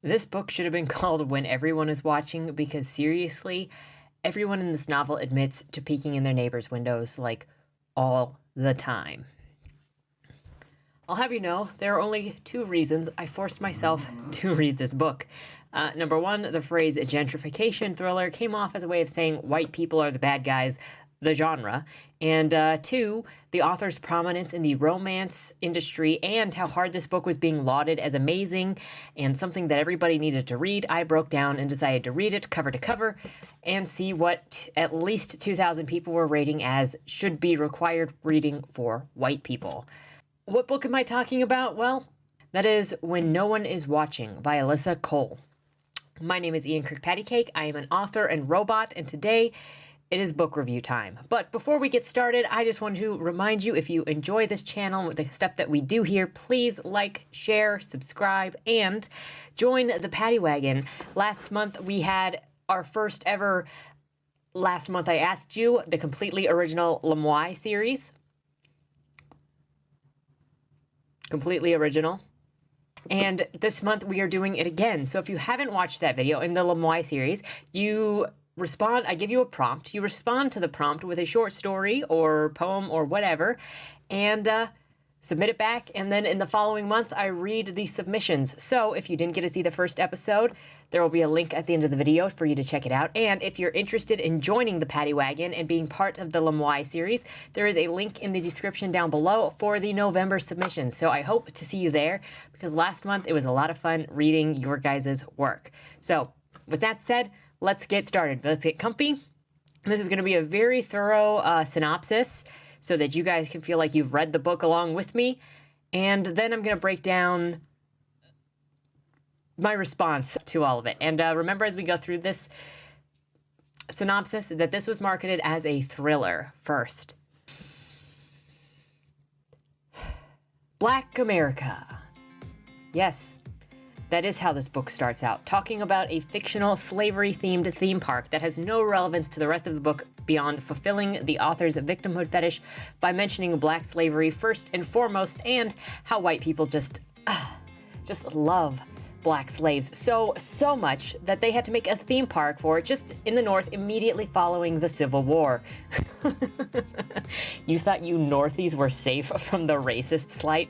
This book should have been called When Everyone is Watching, because seriously, everyone in this novel admits to peeking in their neighbors' windows, like, all the time. I'll have you know, there are only 2 reasons I forced myself to read this book. Number 1, the phrase gentrification thriller came off as a way of saying white people are the bad guys, the genre. And 2, the author's prominence in the romance industry and how hard this book was being lauded as amazing and something that everybody needed to read. I broke down and decided to read it cover to cover and see what at least 2,000 people were rating as should be required reading for white people. What book am I talking about? Well, that is When No One Is Watching by Alyssa Cole. My name is Ian Kirkpatrick. I am an author and robot, and today it is book review time. But before we get started, I just want to remind you, if you enjoy this channel with the stuff that we do here, please like, share, subscribe, and join the Patty Wagon. Last month we had our first ever Last Month I Asked You, the completely original Lemoy series. Completely original. And this month we are doing it again. So if you haven't watched that video in the Lemoy series, you respond, I give you a prompt, you respond to the prompt with a short story or poem or whatever, and submit it back, and then in the following month I read the submissions. So if you didn't get to see the first episode, there will be a link at the end of the video for you to check it out. And if you're interested in joining the Patty Wagon and being part of the Lemoy series, there is a link in the description down below for the November submissions. So I hope to see you there, because last month it was a lot of fun reading your guys' work. So with that said, let's get started. Let's get comfy. This is going to be a very thorough synopsis so that you guys can feel like you've read the book along with me. And then I'm going to break down my response to all of it. And remember, as we go through this synopsis, that this was marketed as a thriller first. Black America. Yes. That is how this book starts out, talking about a fictional slavery-themed theme park that has no relevance to the rest of the book beyond fulfilling the author's victimhood fetish by mentioning black slavery first and foremost, and how white people just love black slaves so much that they had to make a theme park for it just in the North immediately following the Civil War. You thought you Northies were safe from the racist slight?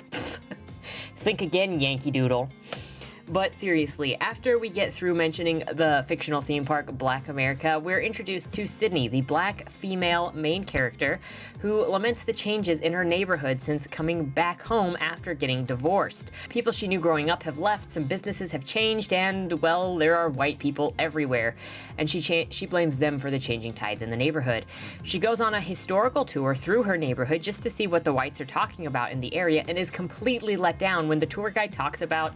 Think again, Yankee Doodle. But seriously, after we get through mentioning the fictional theme park Black America, we're introduced to Sydney, the black female main character, who laments the changes in her neighborhood since coming back home after getting divorced. People she knew growing up have left, some businesses have changed, and, well, there are white people everywhere. And she blames them for the changing tides in the neighborhood. She goes on a historical tour through her neighborhood just to see what the whites are talking about in the area, and is completely let down when the tour guide talks about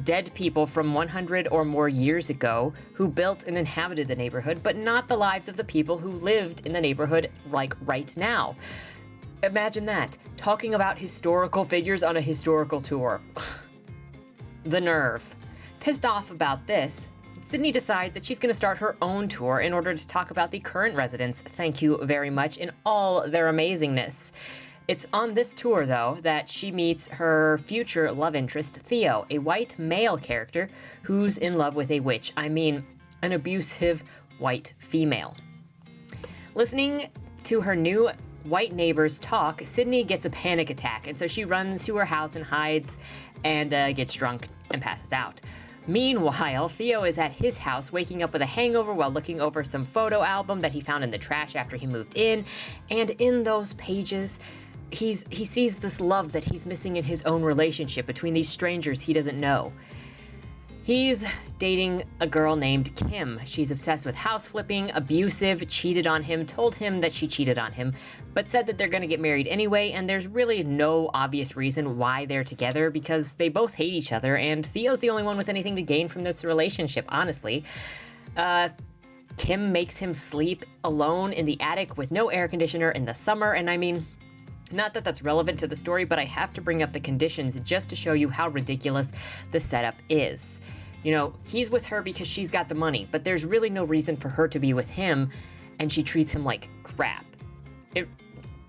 dead people from 100 or more years ago who built and inhabited the neighborhood, but not the lives of the people who lived in the neighborhood like right now. Imagine that, talking about historical figures on a historical tour. The nerve. Pissed off about this, Sydney decides that she's going to start her own tour in order to talk about the current residents, thank you very much, in all their amazingness. It's on this tour, though, that she meets her future love interest, Theo, a white male character who's in love with a witch. I mean, an abusive white female. Listening to her new white neighbors talk, Sydney gets a panic attack, and so she runs to her house and hides and gets drunk and passes out. Meanwhile, Theo is at his house waking up with a hangover while looking over some photo album that he found in the trash after he moved in, and in those pages, he sees this love that he's missing in his own relationship between these strangers he doesn't know. He's dating a girl named Kim. She's obsessed with house flipping, abusive, cheated on him, told him that she cheated on him, but said that they're going to get married anyway, and there's really no obvious reason why they're together because they both hate each other, and Theo's the only one with anything to gain from this relationship, honestly. Kim makes him sleep alone in the attic with no air conditioner in the summer, and I mean, not that that's relevant to the story, but I have to bring up the conditions just to show you how ridiculous the setup is. You know, he's with her because she's got the money, but there's really no reason for her to be with him, and she treats him like crap.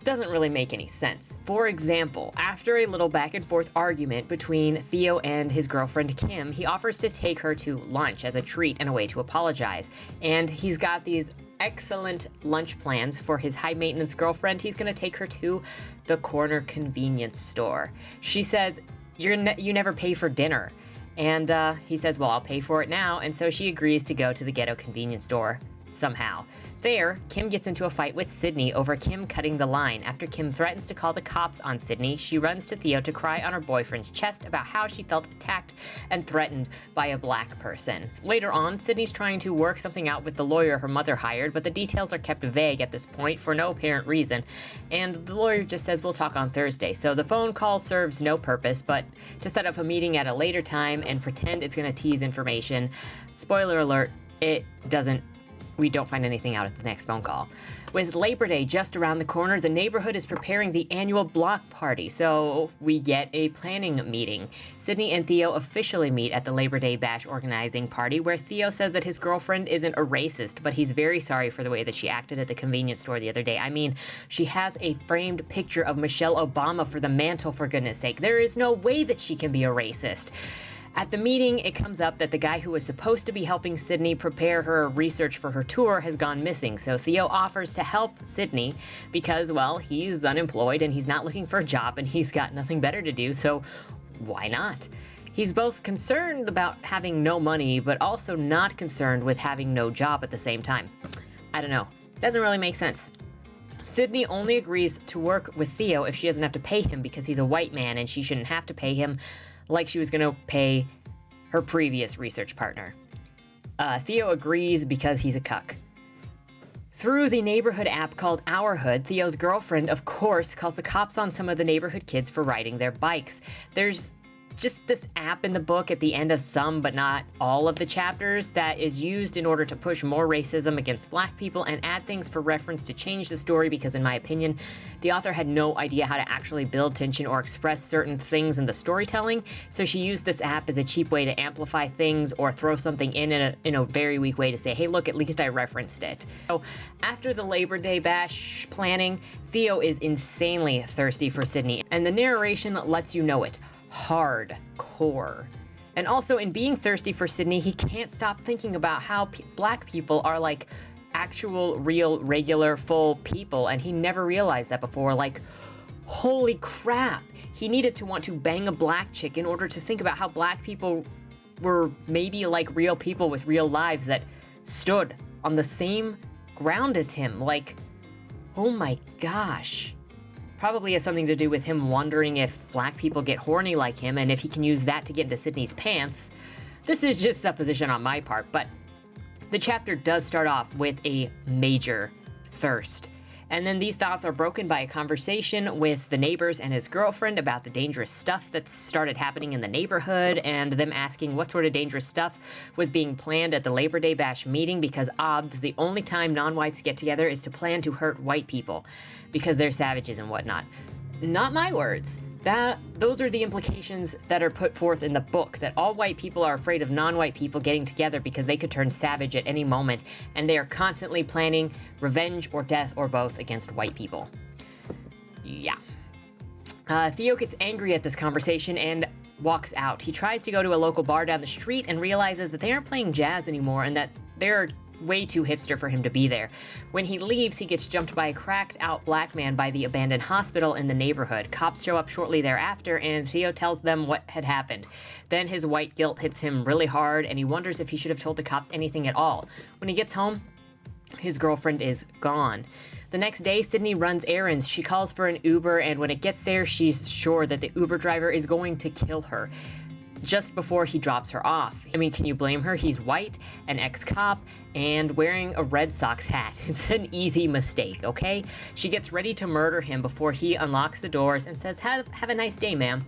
doesn't really make any sense. For example, after a little back and forth argument between Theo and his girlfriend Kim, he offers to take her to lunch as a treat and a way to apologize. And he's got these excellent lunch plans for his high maintenance girlfriend. He's gonna take her to the corner convenience store. She says, you never pay for dinner. And he says, well, I'll pay for it now. And so she agrees to go to the ghetto convenience store somehow. There, Kim gets into a fight with Sydney over Kim cutting the line. After Kim threatens to call the cops on Sydney, she runs to Theo to cry on her boyfriend's chest about how she felt attacked and threatened by a black person. Later on, Sydney's trying to work something out with the lawyer her mother hired, but the details are kept vague at this point for no apparent reason, and the lawyer just says we'll talk on Thursday. So the phone call serves no purpose but to set up a meeting at a later time and pretend it's going to tease information. Spoiler alert, it doesn't. We don't find anything out at the next phone call. With Labor Day just around the corner, the neighborhood is preparing the annual block party, so we get a planning meeting. Sydney and Theo officially meet at the Labor Day Bash organizing party, where Theo says that his girlfriend isn't a racist, but he's very sorry for the way that she acted at the convenience store the other day. I mean, she has a framed picture of Michelle Obama for the mantle, for goodness sake. There is no way that she can be a racist. At the meeting, it comes up that the guy who was supposed to be helping Sydney prepare her research for her tour has gone missing, so Theo offers to help Sydney because, well, he's unemployed and he's not looking for a job and he's got nothing better to do, so why not? He's both concerned about having no money, but also not concerned with having no job at the same time. I don't know. Doesn't really make sense. Sydney only agrees to work with Theo if she doesn't have to pay him because he's a white man and she shouldn't have to pay him like she was going to pay her previous research partner. Theo agrees because he's a cuck. Through the neighborhood app called Our Hood, Theo's girlfriend, of course, calls the cops on some of the neighborhood kids for riding their bikes. There's just this app in the book at the end of some but not all of the chapters that is used in order to push more racism against black people and add things for reference to change the story because, in my opinion, the author had no idea how to actually build tension or express certain things in the storytelling, so she used this app as a cheap way to amplify things or throw something in a very weak way to say, hey, look, at least I referenced it. So after the Labor Day Bash planning, Theo is insanely thirsty for Sydney, and the narration lets you know it. Hardcore. And also, in being thirsty for Sydney, he can't stop thinking about how black people are like actual, real, regular, full people, and he never realized that before. Like, holy crap. He needed to want to bang a black chick in order to think about how black people were maybe like real people with real lives that stood on the same ground as him. Like, oh my gosh. Probably has something to do with him wondering if black people get horny like him and if he can use that to get into Sydney's pants. This is just supposition on my part, but the chapter does start off with a major thirst. And then these thoughts are broken by a conversation with the neighbors and his girlfriend about the dangerous stuff that started happening in the neighborhood, and them asking what sort of dangerous stuff was being planned at the Labor Day Bash meeting because obviously the only time non-whites get together is to plan to hurt white people because they're savages and whatnot. Not my words. Those are the implications that are put forth in the book, that all white people are afraid of non-white people getting together because they could turn savage at any moment, and they are constantly planning revenge or death or both against white people. Yeah. Theo gets angry at this conversation and walks out. He tries to go to a local bar down the street and realizes that they aren't playing jazz anymore and that they're way too hipster for him to be there. When he leaves, he gets jumped by a cracked-out black man by the abandoned hospital in the neighborhood. Cops show up shortly thereafter, and Theo tells them what had happened. Then his white guilt hits him really hard, and he wonders if he should have told the cops anything at all. When he gets home, his girlfriend is gone. The next day, Sydney runs errands. She calls for an Uber, and when it gets there, she's sure that the Uber driver is going to kill her just before he drops her off. I mean, can you blame her? He's white, an ex-cop, and wearing a Red Sox hat. It's an easy mistake, okay? She gets ready to murder him before he unlocks the doors and says, have a nice day, ma'am.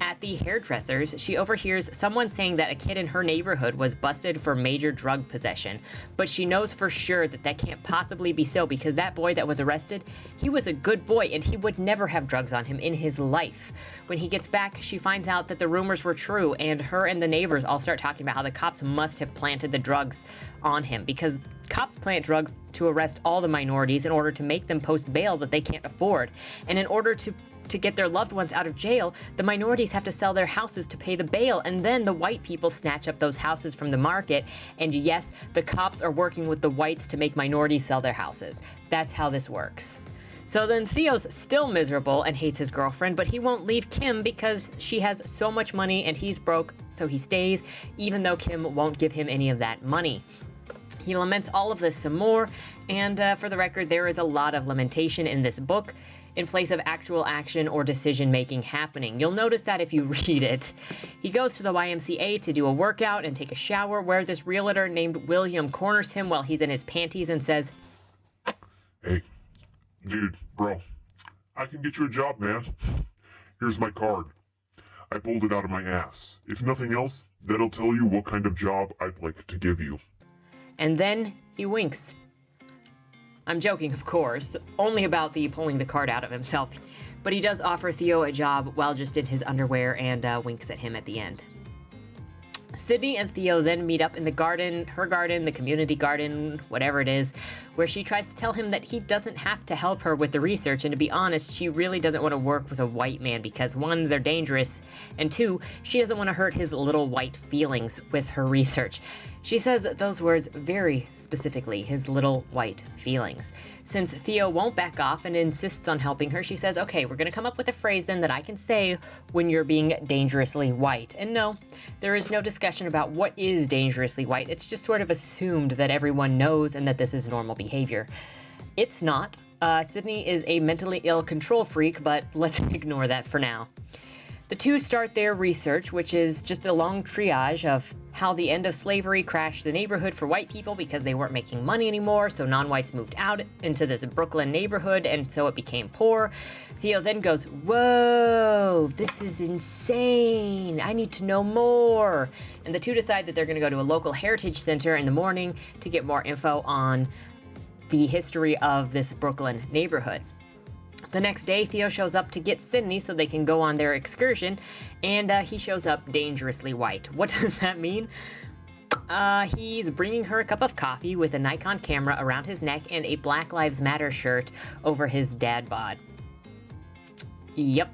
At the hairdresser's, she overhears someone saying that a kid in her neighborhood was busted for major drug possession, but she knows for sure that that can't possibly be so because that boy that was arrested, he was a good boy and he would never have drugs on him in his life. When he gets back, she finds out that the rumors were true, and her and the neighbors all start talking about how the cops must have planted the drugs on him because cops plant drugs to arrest all the minorities in order to make them post bail that they can't afford, and in order to get their loved ones out of jail, the minorities have to sell their houses to pay the bail, and then the white people snatch up those houses from the market, and yes, the cops are working with the whites to make minorities sell their houses. That's how this works. So then Theo's still miserable and hates his girlfriend, but he won't leave Kim because she has so much money and he's broke, so he stays, even though Kim won't give him any of that money. He laments all of this some more, and for the record, there is a lot of lamentation in this book in place of actual action or decision-making happening. You'll notice that if you read it. He goes to the YMCA to do a workout and take a shower, where this realtor named William corners him while he's in his panties and says, "Hey, dude, bro, I can get you a job, man. Here's my card. I pulled it out of my ass. If nothing else, that'll tell you what kind of job I'd like to give you." And then he winks. I'm joking, of course, only about the pulling the card out of himself, but he does offer Theo a job while just in his underwear and winks at him at the end. Sydney and Theo then meet up in the garden, her garden, the community garden, whatever it is, where she tries to tell him that he doesn't have to help her with the research, and to be honest, she really doesn't want to work with a white man because, one, they're dangerous, and two, she doesn't want to hurt his little white feelings with her research. She says those words very specifically, his little white feelings. Since Theo won't back off and insists on helping her, she says, okay, we're going to come up with a phrase then that I can say when you're being dangerously white. And no, there is no discussion about what is dangerously white. It's just sort of assumed that everyone knows and that this is normal behavior. It's not. Sydney is a mentally ill control freak, but let's ignore that for now. The two start their research, which is just a long triage of how the end of slavery crashed the neighborhood for white people because they weren't making money anymore, so non-whites moved out into this Brooklyn neighborhood, and so it became poor. Theo then goes, whoa, this is insane. I need to know more. And the two decide that they're going to go to a local heritage center in the morning to get more info on the history of this Brooklyn neighborhood. The next day, Theo shows up to get Sydney so they can go on their excursion, and he shows up dangerously white. What does that mean? He's bringing her a cup of coffee with a Nikon camera around his neck and a Black Lives Matter shirt over his dad bod. Yep.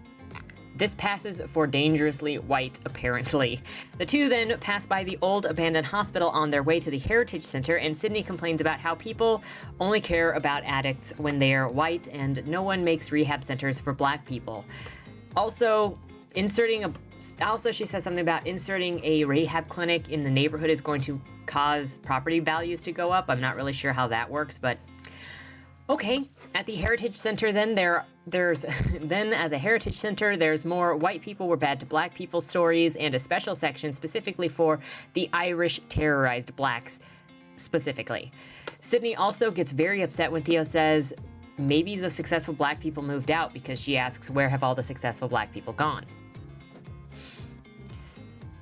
This passes for dangerously white, apparently. The two then pass by the old abandoned hospital on their way to the Heritage Center, and Sydney complains about how people only care about addicts when they are white, and no one makes rehab centers for black people. Also, she says something about inserting a rehab clinic in the neighborhood is going to cause property values to go up. I'm not really sure how that works, but okay. At the Heritage Center, then there's more white people were bad to black people stories and a special section specifically for the Irish terrorized blacks specifically. Sydney also gets very upset when Theo says maybe the successful black people moved out because she asks, where have all the successful black people gone?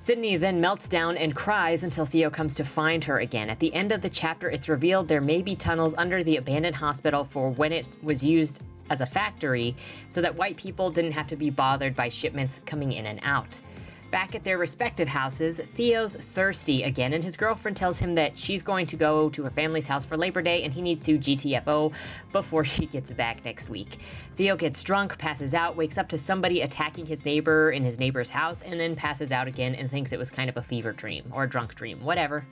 Sydney then melts down and cries until Theo comes to find her again. At the end of the chapter, it's revealed there may be tunnels under the abandoned hospital for when it was used as a factory so that white people didn't have to be bothered by shipments coming in and out. Back at their respective houses, Theo's thirsty again, and his girlfriend tells him that she's going to go to her family's house for Labor Day and he needs to GTFO before she gets back next week. Theo gets drunk, passes out, wakes up to somebody attacking his neighbor in his neighbor's house, and then passes out again and thinks it was kind of a fever dream or a drunk dream, whatever.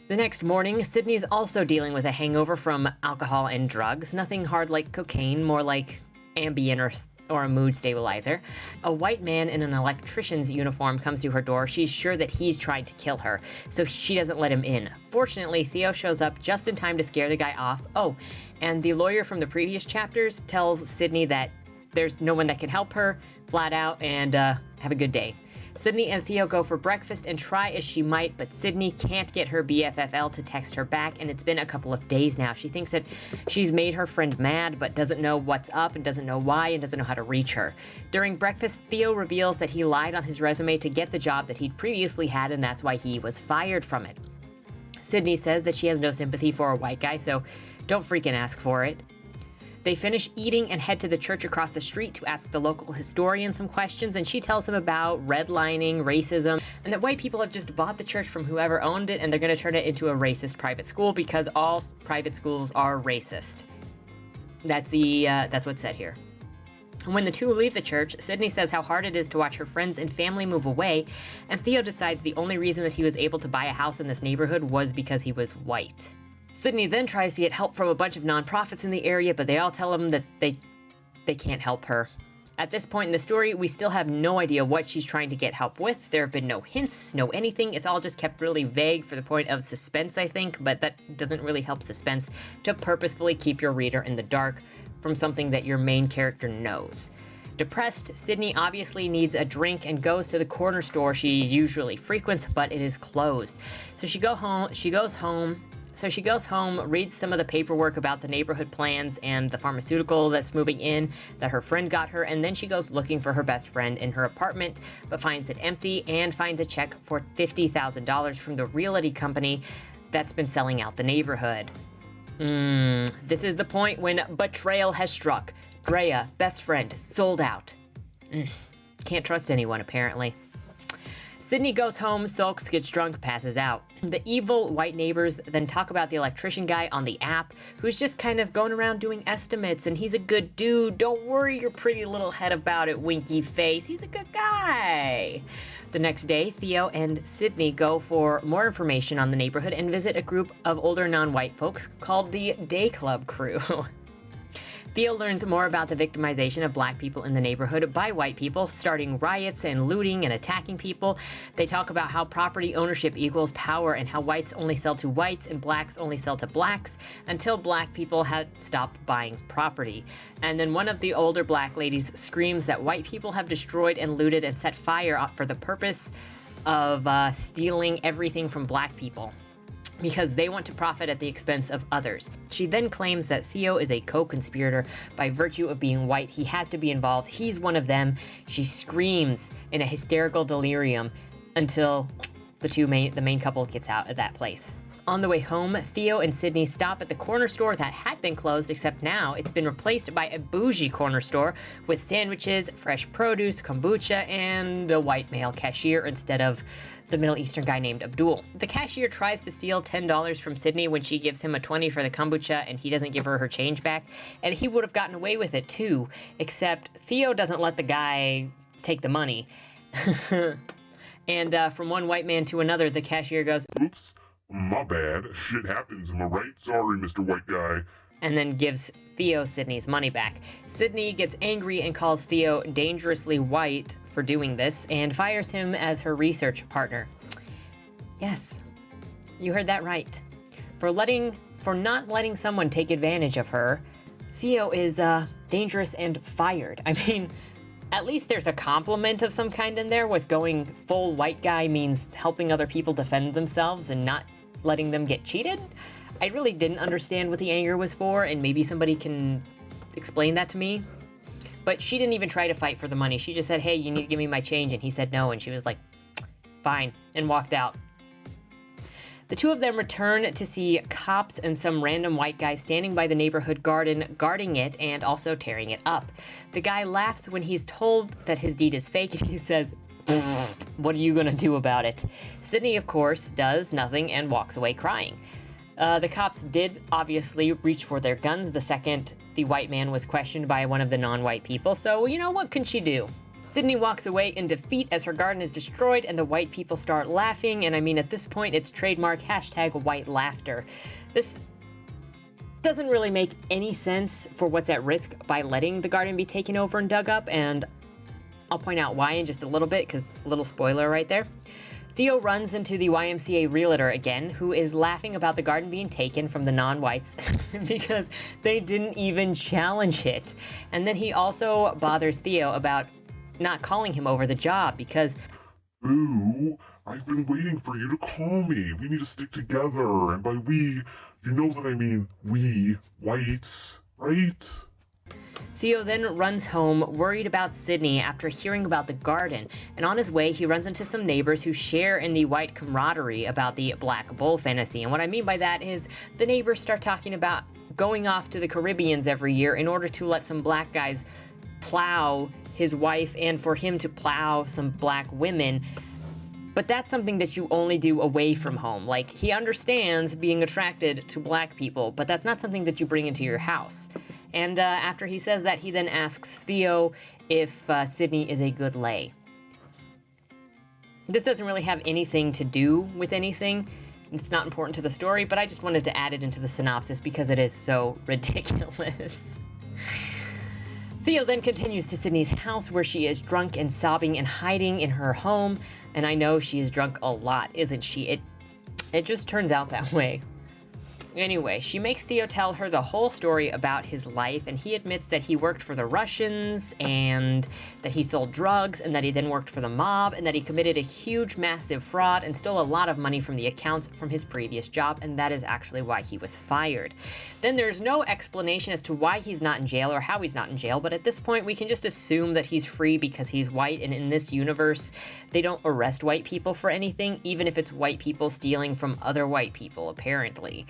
The next morning, Sydney is also dealing with a hangover from alcohol and drugs. Nothing hard like cocaine, more like Ambien or a mood stabilizer. A white man in an electrician's uniform comes to her door. She's sure that he's tried to kill her, so she doesn't let him in. Fortunately, Theo shows up just in time to scare the guy off. Oh, and the lawyer from the previous chapters tells Sydney that there's no one that can help her, flat out, and have a good day. Sydney and Theo go for breakfast and try as she might, but Sydney can't get her BFFL to text her back, and it's been a couple of days now. She thinks that she's made her friend mad, but doesn't know what's up and doesn't know why and doesn't know how to reach her. During breakfast, Theo reveals that he lied on his resume to get the job that he'd previously had, and that's why he was fired from it. Sydney says that she has no sympathy for a white guy, so don't freaking ask for it. They finish eating and head to the church across the street to ask the local historian some questions, and she tells him about redlining, racism, and that white people have just bought the church from whoever owned it, and they're going to turn it into a racist private school because all private schools are racist. That's what's said here. When the two leave the church, Sydney says how hard it is to watch her friends and family move away, and Theo decides the only reason that he was able to buy a house in this neighborhood was because he was white. Sydney then tries to get help from a bunch of nonprofits in the area, but they all tell him that they can't help her. At this point in the story, we still have no idea what she's trying to get help with. There have been no hints, no anything. It's all just kept really vague for the point of suspense, I think, but that doesn't really help suspense to purposefully keep your reader in the dark from something that your main character knows. Depressed, Sydney obviously needs a drink and goes to the corner store she usually frequents, but it is closed. So she goes home, reads some of the paperwork about the neighborhood plans and the pharmaceutical that's moving in that her friend got her, and then she goes looking for her best friend in her apartment, but finds it empty and finds a check for $50,000 from the realty company that's been selling out the neighborhood. This is the point when betrayal has struck. Drea, best friend, sold out. Can't trust anyone, apparently. Sydney goes home, sulks, gets drunk, passes out. The evil white neighbors then talk about the electrician guy on the app, who's just kind of going around doing estimates, and he's a good dude. Don't worry your pretty little head about it, winky face. He's a good guy. The next day, Theo and Sydney go for more information on the neighborhood and visit a group of older non-white folks called the Day Club Crew. Theo learns more about the victimization of black people in the neighborhood by white people, starting riots and looting and attacking people. They talk about how property ownership equals power and how whites only sell to whites and blacks only sell to blacks until black people had stopped buying property. And then one of the older black ladies screams that white people have destroyed and looted and set fire for the purpose of stealing everything from black people, because they want to profit at the expense of others. She then claims that Theo is a co-conspirator by virtue of being white. He has to be involved. He's one of them. She screams in a hysterical delirium until the main couple gets out of that place. On the way home, Theo and Sydney stop at the corner store that had been closed, except now it's been replaced by a bougie corner store with sandwiches, fresh produce, kombucha, and a white male cashier instead of the Middle Eastern guy named Abdul. The cashier tries to steal $10 from Sydney when she gives him a $20 for the kombucha, and he doesn't give her her change back, and he would have gotten away with it too, except Theo doesn't let the guy take the money. And from one white man to another, the cashier goes, "Oops, my bad. Shit happens, am I right? Sorry, Mr. White Guy." And then gives Theo Sydney's money back. Sydney gets angry and calls Theo dangerously white for doing this and fires him as her research partner. Yes, you heard that right. For not letting someone take advantage of her, Theo is dangerous and fired. I mean, at least there's a compliment of some kind in there, with going full white guy means helping other people defend themselves and not letting them get cheated. I really didn't understand what the anger was for, and maybe somebody can explain that to me. But she didn't even try to fight for the money. She just said, "Hey, you need to give me my change," and he said no, and she was like, "Fine," and walked out. The two of them return to see cops and some random white guy standing by the neighborhood garden, guarding it and also tearing it up. The guy laughs when he's told that his deed is fake, and he says, "What are you gonna do about it?" Sydney, of course, does nothing and walks away crying. The cops did obviously reach for their guns the second the white man was questioned by one of the non-white people, so you know, what can she do? Sydney walks away in defeat as her garden is destroyed and the white people start laughing, and I mean, at this point it's trademark #white laughter. This doesn't really make any sense for what's at risk by letting the garden be taken over and dug up, and I'll point out why in just a little bit, because a little spoiler right there. Theo runs into the YMCA realtor again, who is laughing about the garden being taken from the non-whites because they didn't even challenge it. And then he also bothers Theo about not calling him over the job because Boo, I've been waiting for you to call me. We need to stick together. And by we, you know that I mean we, whites, right? Theo then runs home, worried about Sydney after hearing about the garden, and on his way he runs into some neighbors who share in the white camaraderie about the black bull fantasy. And what I mean by that is the neighbors start talking about going off to the Caribbeans every year in order to let some black guys plow his wife and for him to plow some black women. But that's something that you only do away from home. Like, he understands being attracted to black people, but that's not something that you bring into your house. And after he says that, he then asks Theo if Sydney is a good lay. This doesn't really have anything to do with anything. It's not important to the story, but I just wanted to add it into the synopsis because it is so ridiculous. Theo then continues to Sydney's house where she is drunk and sobbing and hiding in her home. And I know she is drunk a lot, isn't she? It just turns out that way. Anyway, she makes Theo tell her the whole story about his life, and he admits that he worked for the Russians, and that he sold drugs, and that he then worked for the mob, and that he committed a huge, massive fraud and stole a lot of money from the accounts from his previous job, and that is actually why he was fired. Then there's no explanation as to why he's not in jail or how he's not in jail, but at this point we can just assume that he's free because he's white, and in this universe, they don't arrest white people for anything, even if it's white people stealing from other white people, apparently.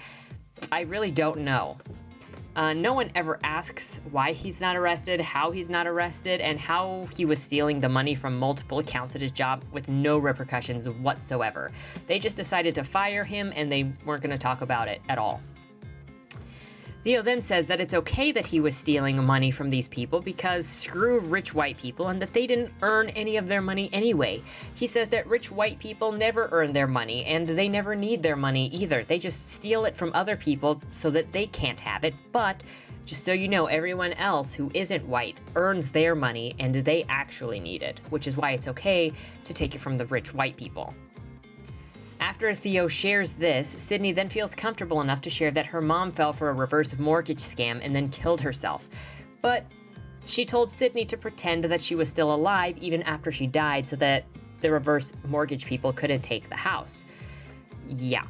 I really don't know. No one ever asks why he's not arrested, how he's not arrested, and how he was stealing the money from multiple accounts at his job with no repercussions whatsoever. They just decided to fire him and they weren't going to talk about it at all. Theo then says that it's okay that he was stealing money from these people because screw rich white people and that they didn't earn any of their money anyway. He says that rich white people never earn their money and they never need their money either. They just steal it from other people so that they can't have it. But just so you know, everyone else who isn't white earns their money and they actually need it, which is why it's okay to take it from the rich white people. After Theo shares this, Sydney then feels comfortable enough to share that her mom fell for a reverse mortgage scam and then killed herself. But she told Sydney to pretend that she was still alive even after she died so that the reverse mortgage people couldn't take the house. Yeah.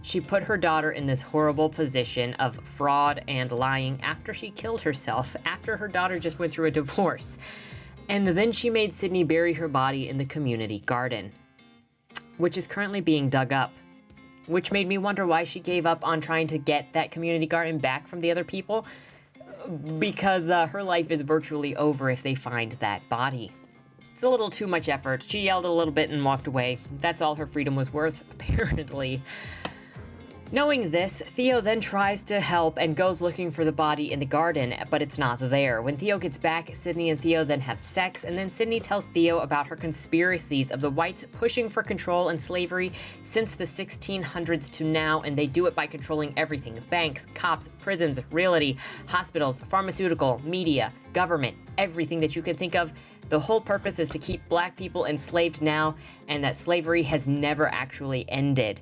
She put her daughter in this horrible position of fraud and lying after she killed herself, after her daughter just went through a divorce. And then she made Sydney bury her body in the community garden, which is currently being dug up, which made me wonder why she gave up on trying to get that community garden back from the other people, because her life is virtually over if they find that body. It's a little too much effort. She yelled a little bit and walked away. That's all her freedom was worth, apparently. Knowing this, Theo then tries to help and goes looking for the body in the garden, but it's not there. When Theo gets back, Sydney and Theo then have sex, and then Sydney tells Theo about her conspiracies of the whites pushing for control and slavery since the 1600s to now, and they do it by controlling everything: banks, cops, prisons, realty, hospitals, pharmaceutical, media, government, everything that you can think of. The whole purpose is to keep black people enslaved now, and that slavery has never actually ended.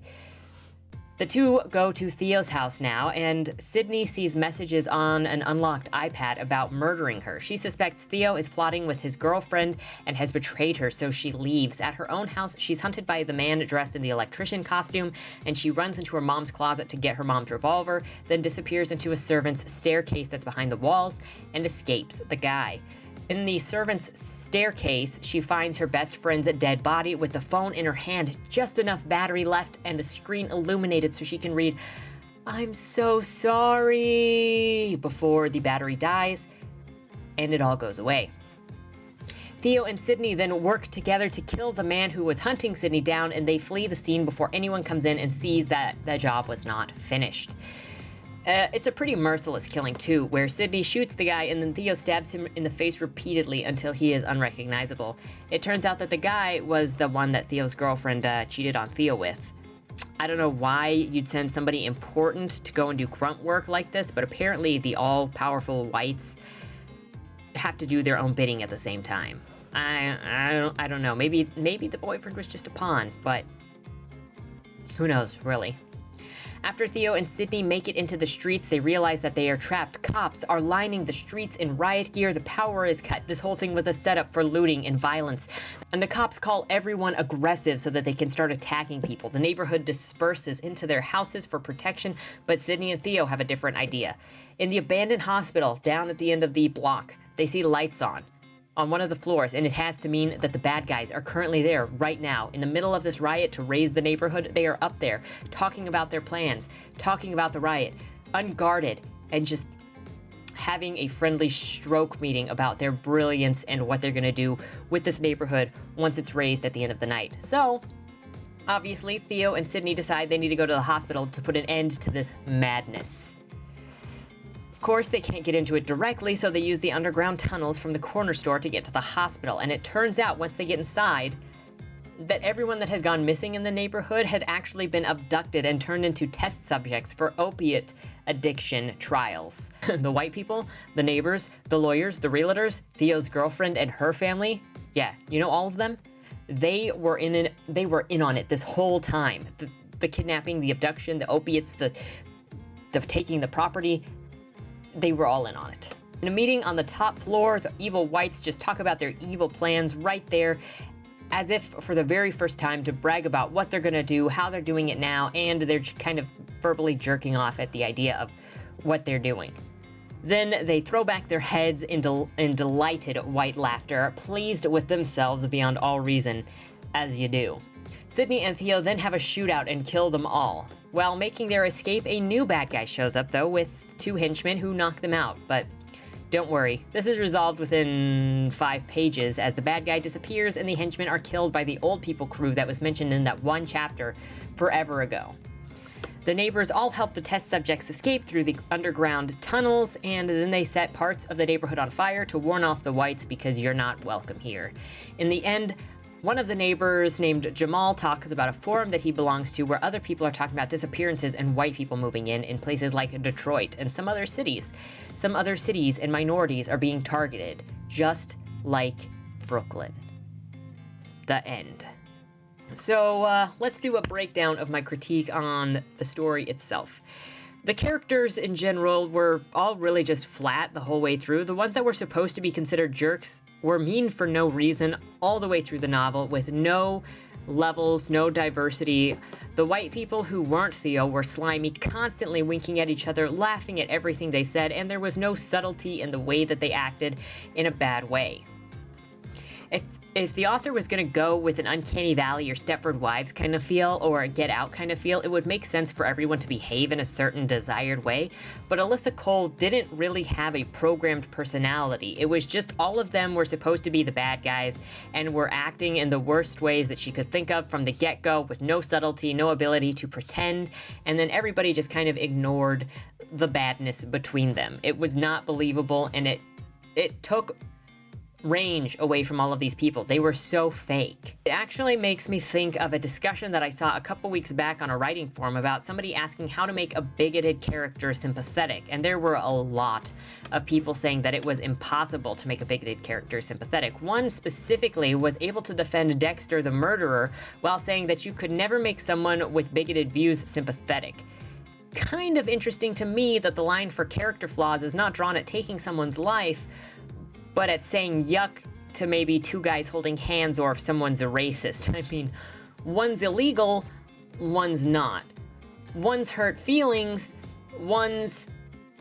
The two go to Theo's house now, and Sydney sees messages on an unlocked iPad about murdering her. She suspects Theo is plotting with his girlfriend and has betrayed her, so she leaves. At her own house, she's hunted by the man dressed in the electrician costume, and she runs into her mom's closet to get her mom's revolver, then disappears into a servant's staircase that's behind the walls and escapes the guy. In the servant's staircase, she finds her best friend's dead body with the phone in her hand, just enough battery left and the screen illuminated so she can read, "I'm so sorry," before the battery dies, and it all goes away. Theo and Sydney then work together to kill the man who was hunting Sydney down, and they flee the scene before anyone comes in and sees that the job was not finished. It's a pretty merciless killing, too, where Sydney shoots the guy and then Theo stabs him in the face repeatedly until he is unrecognizable. It turns out that the guy was the one that Theo's girlfriend cheated on Theo with. I don't know why you'd send somebody important to go and do grunt work like this, but apparently the all-powerful whites have to do their own bidding at the same time. I don't know. Maybe the boyfriend was just a pawn, but who knows, really. After Theo and Sydney make it into the streets, they realize that they are trapped. Cops are lining the streets in riot gear. The power is cut. This whole thing was a setup for looting and violence. And the cops call everyone aggressive so that they can start attacking people. The neighborhood disperses into their houses for protection, but Sydney and Theo have a different idea. In the abandoned hospital down at the end of the block, they see lights on one of the floors, and it has to mean that the bad guys are currently there right now. In the middle of this riot to raise the neighborhood, they are up there talking about their plans, talking about the riot, unguarded, and just having a friendly stroke meeting about their brilliance and what they're going to do with this neighborhood once it's raised at the end of the night. So, obviously, Theo and Sydney decide they need to go to the hospital to put an end to this madness. Of course, they can't get into it directly, so they use the underground tunnels from the corner store to get to the hospital. And it turns out, once they get inside, that everyone that had gone missing in the neighborhood had actually been abducted and turned into test subjects for opiate addiction trials. The white people, the neighbors, the lawyers, the realtors, Theo's girlfriend and her family, yeah, you know all of them? They were in on it this whole time. The kidnapping, the abduction, the opiates, the taking the property. They were all in on it. In a meeting on the top floor, the evil whites just talk about their evil plans right there, as if for the very first time to brag about what they're gonna do, how they're doing it now, and they're kind of verbally jerking off at the idea of what they're doing. Then they throw back their heads in delighted white laughter, pleased with themselves beyond all reason, as you do. Sydney and Theo then have a shootout and kill them all. While making their escape, a new bad guy shows up, though, with 2 henchmen who knock them out. But don't worry, this is resolved within 5 pages, as the bad guy disappears and the henchmen are killed by the old people crew that was mentioned in that one chapter forever ago. The neighbors all help the test subjects escape through the underground tunnels, and then they set parts of the neighborhood on fire to warn off the whites because you're not welcome here. In the end, one of the neighbors named Jamal talks about a forum that he belongs to where other people are talking about disappearances and white people moving in places like Detroit and some other cities. Some other cities and minorities are being targeted, just like Brooklyn. The end. So let's do a breakdown of my critique on the story itself. The characters in general were all really just flat the whole way through. The ones that were supposed to be considered jerks were mean for no reason all the way through the novel, with no levels, no diversity. The white people who weren't Theo were slimy, constantly winking at each other, laughing at everything they said, and there was no subtlety in the way that they acted in a bad way. If the author was going to go with an Uncanny Valley or Stepford Wives kind of feel, or a Get Out kind of feel, it would make sense for everyone to behave in a certain desired way, but Alyssa Cole didn't really have a programmed personality. It was just all of them were supposed to be the bad guys, and were acting in the worst ways that she could think of from the get-go, with no subtlety, no ability to pretend, and then everybody just kind of ignored the badness between them. It was not believable, and it took range away from all of these people. They were so fake. It actually makes me think of a discussion that I saw a couple weeks back on a writing forum about somebody asking how to make a bigoted character sympathetic, and there were a lot of people saying that it was impossible to make a bigoted character sympathetic. One specifically was able to defend Dexter the murderer while saying that you could never make someone with bigoted views sympathetic. Kind of interesting to me that the line for character flaws is not drawn at taking someone's life, but at saying yuck to maybe 2 guys holding hands, or if someone's a racist. I mean, one's illegal, one's not. One's hurt feelings, one's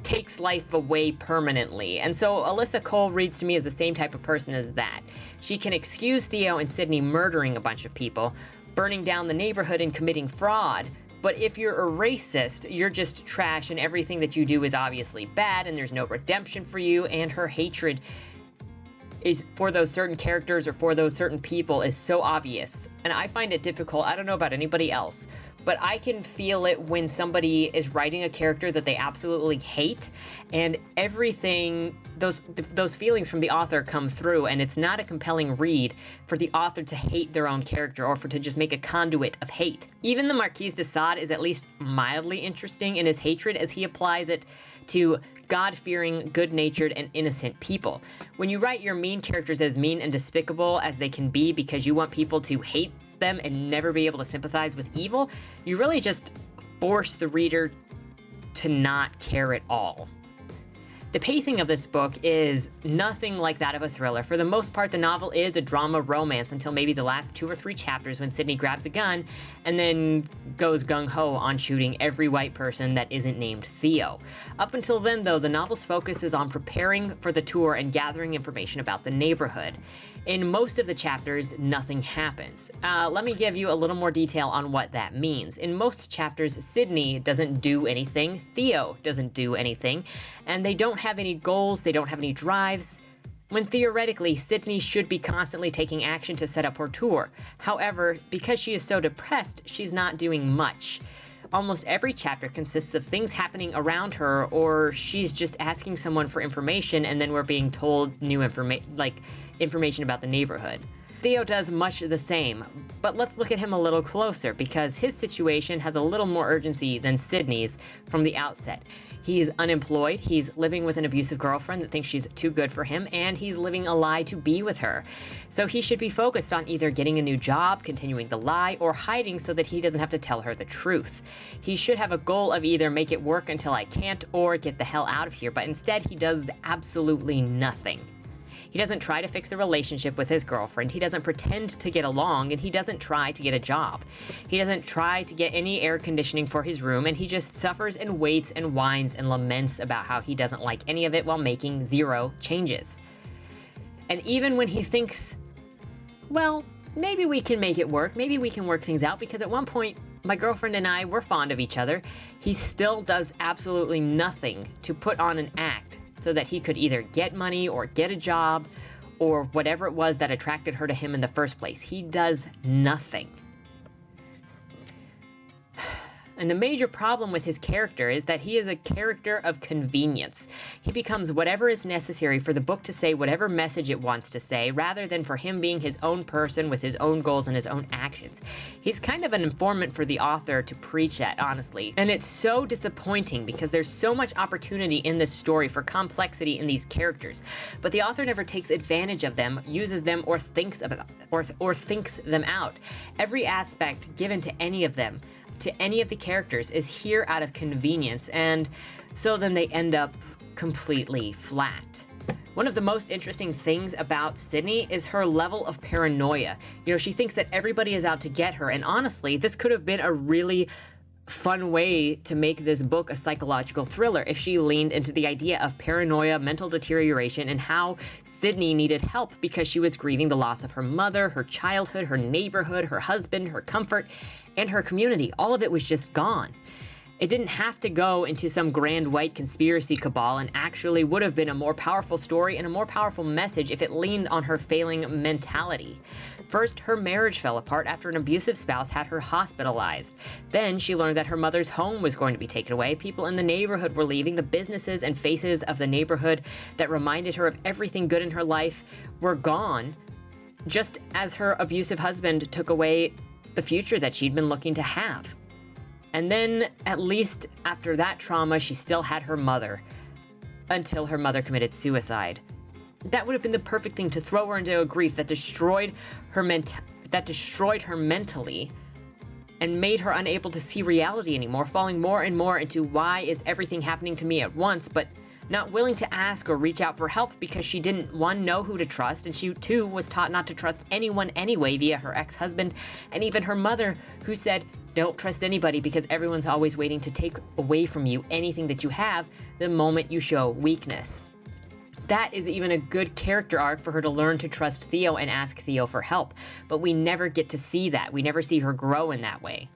takes life away permanently. And so Alyssa Cole reads to me as the same type of person as that. She can excuse Theo and Sydney murdering a bunch of people, burning down the neighborhood and committing fraud, but if you're a racist, you're just trash and everything that you do is obviously bad and there's no redemption for you, and her hatred is for those certain characters or for those certain people is so obvious. And I find it difficult, I don't know about anybody else, but I can feel it when somebody is writing a character that they absolutely hate, and everything, those feelings from the author come through, and it's not a compelling read for the author to hate their own character or for to just make a conduit of hate. Even the Marquis de Sade is at least mildly interesting in his hatred, as he applies it to God-fearing, good-natured, and innocent people. When you write your mean characters as mean and despicable as they can be because you want people to hate them and never be able to sympathize with evil, you really just force the reader to not care at all. The pacing of this book is nothing like that of a thriller. For the most part, the novel is a drama romance until maybe the last 2 or 3 chapters when Sydney grabs a gun and then goes gung-ho on shooting every white person that isn't named Theo. Up until then, though, the novel's focus is on preparing for the tour and gathering information about the neighborhood. In most of the chapters, nothing happens. Let me give you a little more detail on what that means. In most chapters, Sydney doesn't do anything, Theo doesn't do anything, and they don't have any goals, they don't have any drives, when theoretically, Sydney should be constantly taking action to set up her tour. However, because she is so depressed, she's not doing much. Almost every chapter consists of things happening around her, or she's just asking someone for information and then we're being told new information about the neighborhood. Theo does much the same, but let's look at him a little closer because his situation has a little more urgency than Sydney's from the outset. He's unemployed, he's living with an abusive girlfriend that thinks she's too good for him, and he's living a lie to be with her. So he should be focused on either getting a new job, continuing the lie, or hiding so that he doesn't have to tell her the truth. He should have a goal of either make it work until I can't or get the hell out of here, but instead he does absolutely nothing. He doesn't try to fix the relationship with his girlfriend, he doesn't pretend to get along, and he doesn't try to get a job. He doesn't try to get any air conditioning for his room, and he just suffers and waits and whines and laments about how he doesn't like any of it while making 0 changes. And even when he thinks, well, maybe we can make it work, maybe we can work things out, because at one point, my girlfriend and I were fond of each other, he still does absolutely nothing to put on an act so that he could either get money or get a job or whatever it was that attracted her to him in the first place. He does nothing. And the major problem with his character is that he is a character of convenience. He becomes whatever is necessary for the book to say whatever message it wants to say, rather than for him being his own person with his own goals and his own actions. He's kind of an informant for the author to preach at, honestly. And it's so disappointing because there's so much opportunity in this story for complexity in these characters, but the author never takes advantage of them, uses them, or thinks them out. Every aspect given to any of them, to any of the characters, is here out of convenience, and so then they end up completely flat. One of the most interesting things about Sydney is her level of paranoia. She thinks that everybody is out to get her, and honestly, this could have been a really fun way to make this book a psychological thriller if she leaned into the idea of paranoia, mental deterioration, and how Sydney needed help because she was grieving the loss of her mother, her childhood, her neighborhood, her husband, her comfort, and her community. All of it was just gone. It didn't have to go into some grand white conspiracy cabal, and actually would have been a more powerful story and a more powerful message if it leaned on her failing mentality. First, her marriage fell apart after an abusive spouse had her hospitalized. Then she learned that her mother's home was going to be taken away. People in the neighborhood were leaving. The businesses and faces of the neighborhood that reminded her of everything good in her life were gone, just as her abusive husband took away the future that she'd been looking to have. And then, at least after that trauma, she still had her mother, until her mother committed suicide. That would have been the perfect thing to throw her into a grief that destroyed her mentally and made her unable to see reality anymore, falling more and more into why is everything happening to me at once, but not willing to ask or reach out for help because she didn't, one, know who to trust, and she, two, was taught not to trust anyone anyway via her ex-husband and even her mother, who said, don't trust anybody because everyone's always waiting to take away from you anything that you have the moment you show weakness. That is even a good character arc for her to learn to trust Theo and ask Theo for help, but we never get to see that. We never see her grow in that way.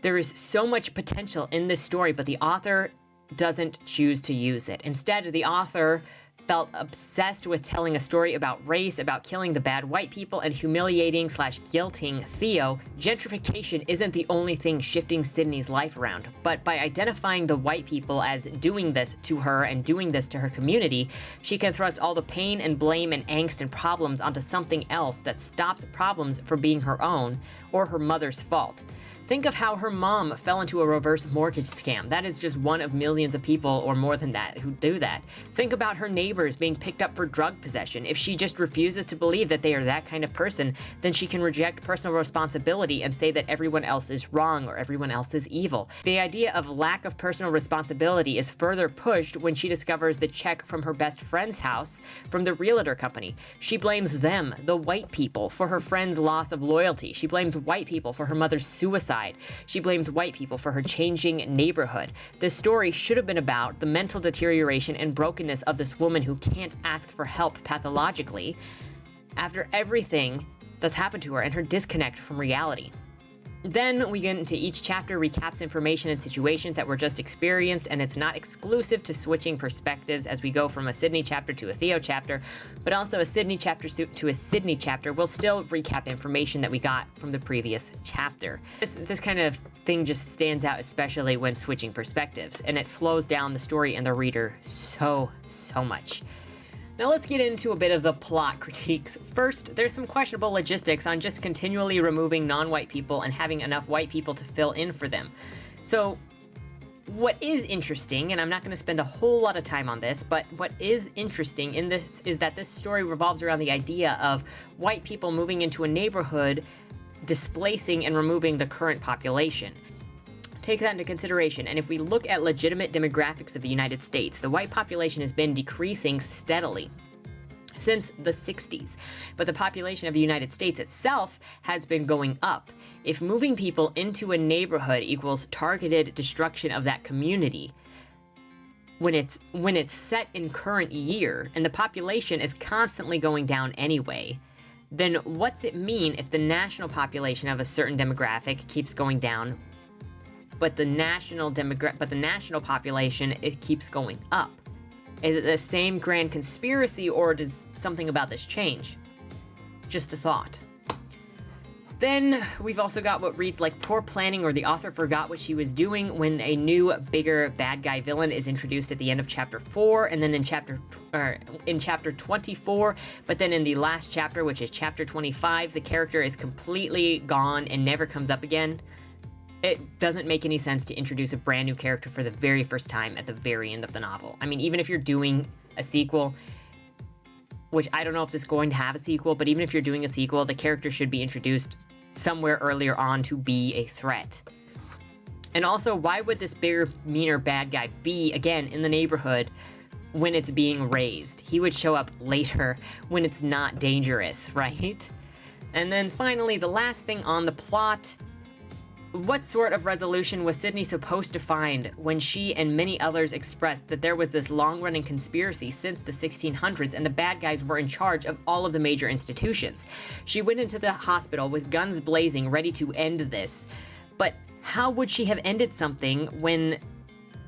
There is so much potential in this story, but the author doesn't choose to use it. Instead, the author felt obsessed with telling a story about race, about killing the bad white people, and humiliating/guilting Theo. Gentrification isn't the only thing shifting Sydney's life around, but by identifying the white people as doing this to her and doing this to her community, she can thrust all the pain and blame and angst and problems onto something else that stops problems from being her own or her mother's fault. Think of how her mom fell into a reverse mortgage scam. That is just one of millions of people, or more than that, who do that. Think about her neighbors being picked up for drug possession. If she just refuses to believe that they are that kind of person, then she can reject personal responsibility and say that everyone else is wrong or everyone else is evil. The idea of lack of personal responsibility is further pushed when she discovers the check from her best friend's house from the realtor company. She blames them, the white people, for her friend's loss of loyalty. She blames white people for her mother's suicide. She blames white people for her changing neighborhood. This story should have been about the mental deterioration and brokenness of this woman who can't ask for help pathologically after everything that's happened to her and her disconnect from reality. Then we get into each chapter recaps information and situations that were just experienced, and it's not exclusive to switching perspectives as we go from a Sydney chapter to a Theo chapter, but also a Sydney chapter to a Sydney chapter will still recap information that we got from the previous chapter. This kind of thing just stands out, especially when switching perspectives, and it slows down the story and the reader so much. Now let's get into a bit of the plot critiques. First, there's some questionable logistics on just continually removing non-white people and having enough white people to fill in for them. So, what is interesting, and I'm not going to spend a whole lot of time on this, but what is interesting in this is that this story revolves around the idea of white people moving into a neighborhood, displacing and removing the current population. Take that into consideration, and if we look at legitimate demographics of the United States, the white population has been decreasing steadily since the 60s, but the population of the United States itself has been going up. If moving people into a neighborhood equals targeted destruction of that community, when it's set in current year and the population is constantly going down anyway, then what's it mean if the national population of a certain demographic keeps going down, but the national population, it keeps going up? Is it the same grand conspiracy, or does something about this change? Just a thought. Then we've also got what reads like poor planning, or the author forgot what she was doing, when a new, bigger bad guy villain is introduced at the end of chapter 4, and then in chapter 24, but then in the last chapter, which is chapter 25, the character is completely gone and never comes up again. It doesn't make any sense to introduce a brand new character for the very first time at the very end of the novel. I mean, even if you're doing a sequel, which I don't know if this is going to have a sequel, but even if you're doing a sequel, the character should be introduced somewhere earlier on to be a threat. And also, why would this bigger, meaner bad guy be, again, in the neighborhood when it's being raised? He would show up later when it's not dangerous, right? And then finally, the last thing on the plot: what sort of resolution was Sydney supposed to find when she and many others expressed that there was this long-running conspiracy since the 1600s and the bad guys were in charge of all of the major institutions? She went into the hospital with guns blazing, ready to end this. But how would she have ended something when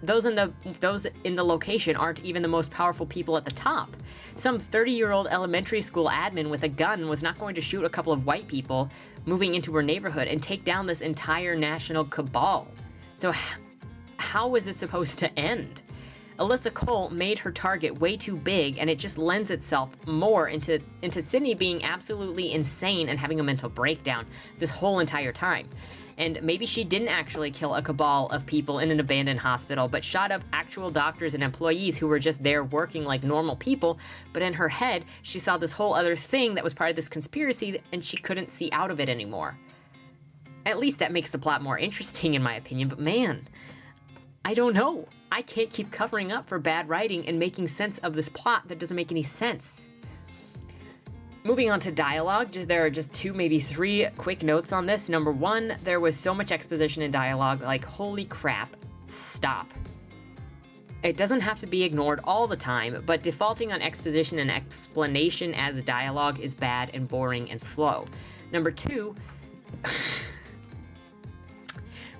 those in the location aren't even the most powerful people at the top? Some 30-year-old elementary school admin with a gun was not going to shoot a couple of white people moving into her neighborhood and take down this entire national cabal. So how was this supposed to end? Alyssa Cole made her target way too big, and it just lends itself more into Sydney being absolutely insane and having a mental breakdown this whole entire time. And maybe she didn't actually kill a cabal of people in an abandoned hospital, but shot up actual doctors and employees who were just there working like normal people. But in her head, she saw this whole other thing that was part of this conspiracy, and she couldn't see out of it anymore. At least that makes the plot more interesting, in my opinion, but man, I don't know. I can't keep covering up for bad writing and making sense of this plot that doesn't make any sense. Moving on to dialogue, there are just 2, maybe 3 quick notes on this. Number 1, there was so much exposition in dialogue, like holy crap, stop. It doesn't have to be ignored all the time, but defaulting on exposition and explanation as dialogue is bad and boring and slow. Number 2,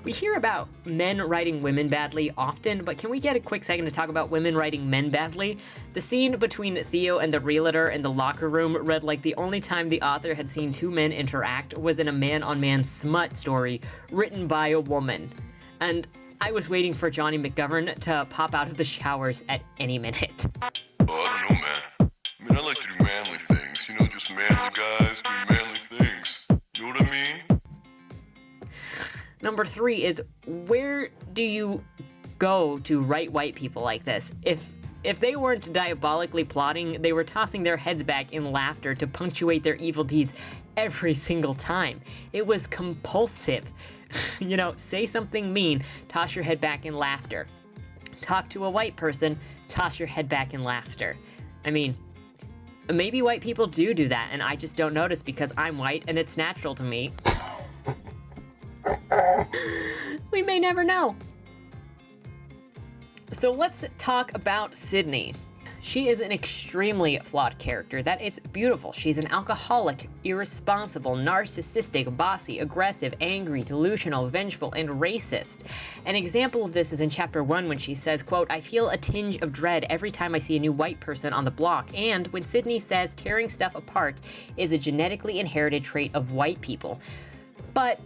we hear about men writing women badly often, but can we get a quick second to talk about women writing men badly? The scene between Theo and the realtor in the locker room read like the only time the author had seen 2 men interact was in a man-on-man smut story written by a woman. And I was waiting for Johnny McGovern to pop out of the showers at any minute. Oh, I don't know, man. I mean, I like to do manly things. You know, just manly guys doing manly things. You know what I mean? Number 3 is, where do you go to write white people like this? If they weren't diabolically plotting, they were tossing their heads back in laughter to punctuate their evil deeds every single time. It was compulsive. Say something mean, toss your head back in laughter. Talk to a white person, toss your head back in laughter. I mean, maybe white people do that, and I just don't notice because I'm white and it's natural to me. We may never know. So let's talk about Sydney. She is an extremely flawed character. That it's beautiful. She's an alcoholic, irresponsible, narcissistic, bossy, aggressive, angry, delusional, vengeful, and racist. An example of this is in chapter 1 when she says, quote, "I feel a tinge of dread every time I see a new white person on the block," and when Sydney says tearing stuff apart is a genetically inherited trait of white people. But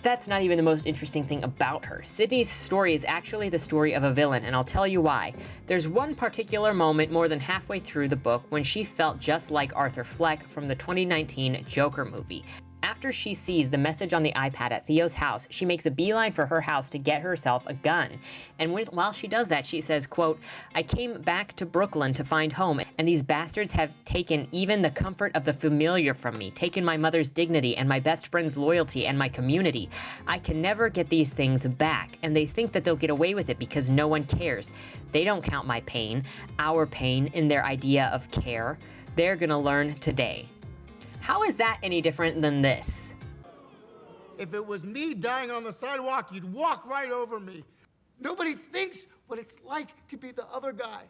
that's not even the most interesting thing about her. Sydney's story is actually the story of a villain, and I'll tell you why. There's one particular moment more than halfway through the book when she felt just like Arthur Fleck from the 2019 Joker movie. After she sees the message on the iPad at Theo's house, she makes a beeline for her house to get herself a gun. And while she does that, she says, quote, "I came back to Brooklyn to find home, and these bastards have taken even the comfort of the familiar from me, taken my mother's dignity and my best friend's loyalty and my community. I can never get these things back, and they think that they'll get away with it because no one cares. They don't count my pain, our pain, in their idea of care. They're gonna learn today." How is that any different than this? If it was me dying on the sidewalk, you'd walk right over me. Nobody thinks what it's like to be the other guy.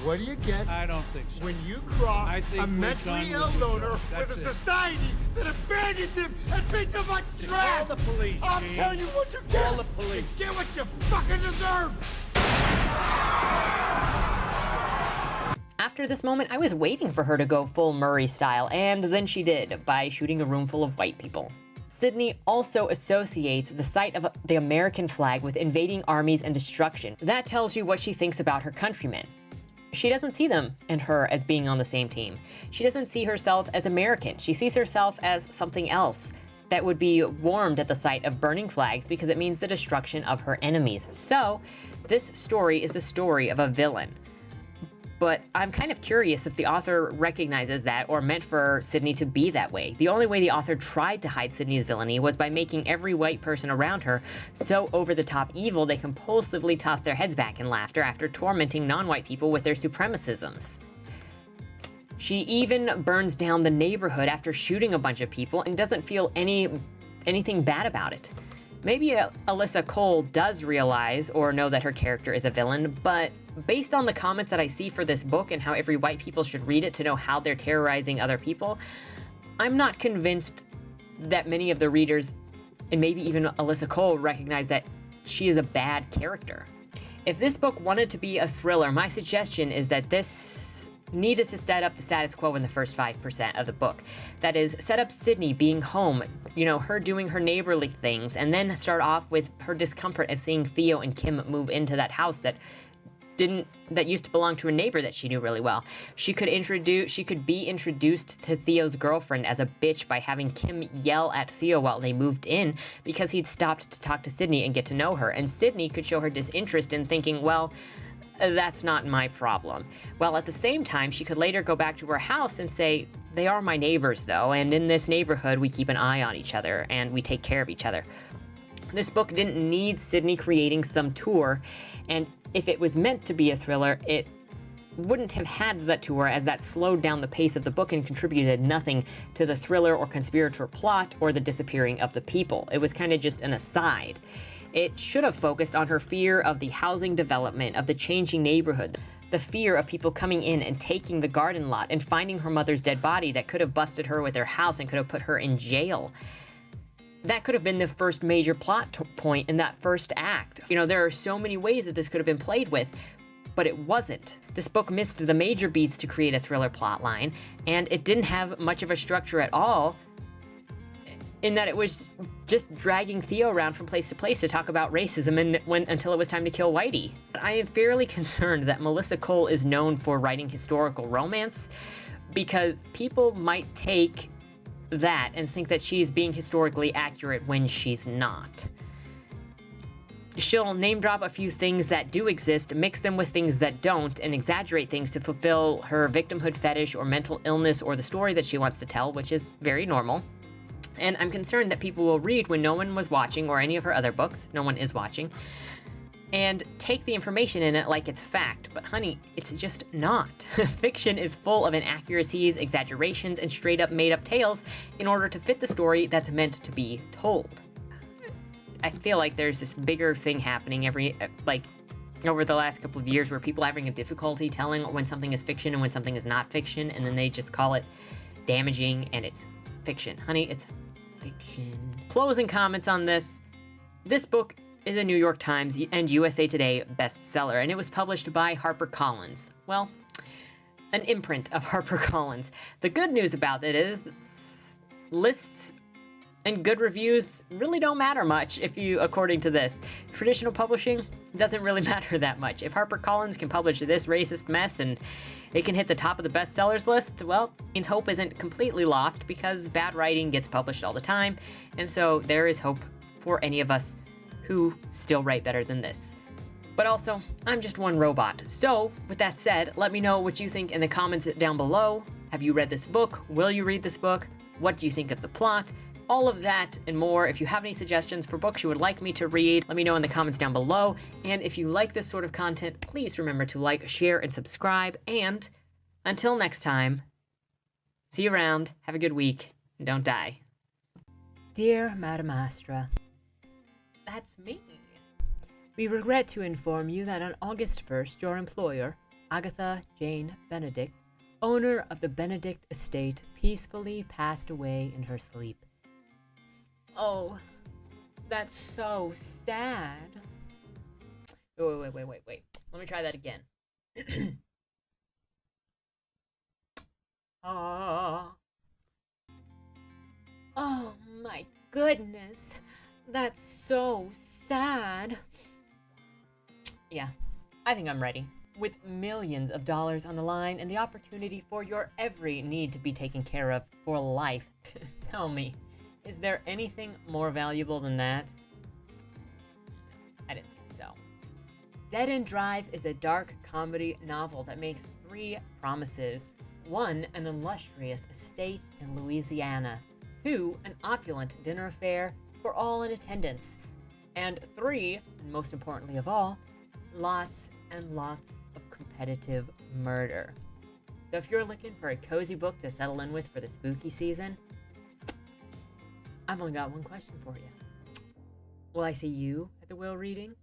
What do you get? I don't think so. When you cross I think a we're mentally done ill with you, loner Joe. with That's a it. society that abandons him and treats him like trash. Call the police, I'll Gene. tell you what you get. Call the police. You get what you fucking deserve. After this moment, I was waiting for her to go full Murray style, and then she did, by shooting a room full of white people. Sydney also associates the sight of the American flag with invading armies and destruction. That tells you what she thinks about her countrymen. She doesn't see them and her as being on the same team. She doesn't see herself as American. She sees herself as something else that would be warmed at the sight of burning flags because it means the destruction of her enemies. So, this story is the story of a villain. But I'm kind of curious if the author recognizes that or meant for Sydney to be that way. The only way the author tried to hide Sydney's villainy was by making every white person around her so over-the-top evil they compulsively toss their heads back in laughter after tormenting non-white people with their supremacisms. She even burns down the neighborhood after shooting a bunch of people and doesn't feel anything bad about it. Maybe Alyssa Cole does realize or know that her character is a villain, but based on the comments that I see for this book and how every white people should read it to know how they're terrorizing other people, I'm not convinced that many of the readers, and maybe even Alyssa Cole, recognize that she is a bad character. If this book wanted to be a thriller, my suggestion is that this needed to set up the status quo in the first 5% of the book. That is, set up Sydney being home, her doing her neighborly things, and then start off with her discomfort at seeing Theo and Kim move into that house that used to belong to a neighbor that she knew really well. She could be introduced to Theo's girlfriend as a bitch by having Kim yell at Theo while they moved in because he'd stopped to talk to Sydney and get to know her, and Sydney could show her disinterest in thinking, well, that's not my problem. Well, at the same time, she could later go back to her house and say, they are my neighbors though, and in this neighborhood we keep an eye on each other and we take care of each other. This book didn't need Sydney creating some tour, and if it was meant to be a thriller, it wouldn't have had that tour, as that slowed down the pace of the book and contributed nothing to the thriller or conspirator plot or the disappearing of the people. It was kind of just an aside. It should have focused on her fear of the housing development, of the changing neighborhood, the fear of people coming in and taking the garden lot and finding her mother's dead body that could have busted her with their house and could have put her in jail. That could have been the first major plot point in that first act. There are so many ways that this could have been played with, but it wasn't. This book missed the major beats to create a thriller plotline, and it didn't have much of a structure at all, in that it was just dragging Theo around from place to place to talk about racism until it was time to kill Whitey. I am fairly concerned that Melissa Cole is known for writing historical romance because people might take that and think that she's being historically accurate when she's not. She'll name drop a few things that do exist, mix them with things that don't, and exaggerate things to fulfill her victimhood fetish or mental illness or the story that she wants to tell, which is very normal. And I'm concerned that people will read when no one was watching, or any of her other books, no one is watching, and take the information in it like it's fact. But honey, it's just not. Fiction is full of inaccuracies, exaggerations, and straight up made up tales in order to fit the story that's meant to be told. I feel like there's this bigger thing happening over the last couple of years where people are having a difficulty telling when something is fiction and when something is not fiction, and then they just call it damaging and it's fiction. Honey, it's fiction. Closing comments on this. This book is a New York Times and USA Today bestseller, and it was published by HarperCollins. Well, an imprint of HarperCollins. The good news about it is lists and good reviews really don't matter much according to this. Traditional publishing doesn't really matter that much. If HarperCollins can publish this racist mess and it can hit the top of the bestsellers list, well, means hope isn't completely lost, because bad writing gets published all the time, and so there is hope for any of us who still write better than this. But also, I'm just one robot. So, with that said, let me know what you think in the comments down below. Have you read this book? Will you read this book? What do you think of the plot? All of that and more. If you have any suggestions for books you would like me to read, let me know in the comments down below. And if you like this sort of content, please remember to like, share, and subscribe. And until next time, see you around, have a good week, and don't die. Dear Madam Astra, that's me. We regret to inform you that on August 1st, your employer, Agatha Jane Benedict, owner of the Benedict estate, peacefully passed away in her sleep. Oh, that's so sad. Wait. Let me try that again. Oh my goodness. That's so sad. Yeah, I think I'm ready. With millions of dollars on the line and the opportunity for your every need to be taken care of for life. Tell me, is there anything more valuable than that? I didn't think so. Dead End Drive is a dark comedy novel that makes 3 promises. 1, an illustrious estate in Louisiana. 2, an opulent dinner affair for all in attendance. And 3, and most importantly of all, lots and lots of competitive murder. So if you're looking for a cozy book to settle in with for the spooky season, I've only got one question for you. Will I see you at the Will reading?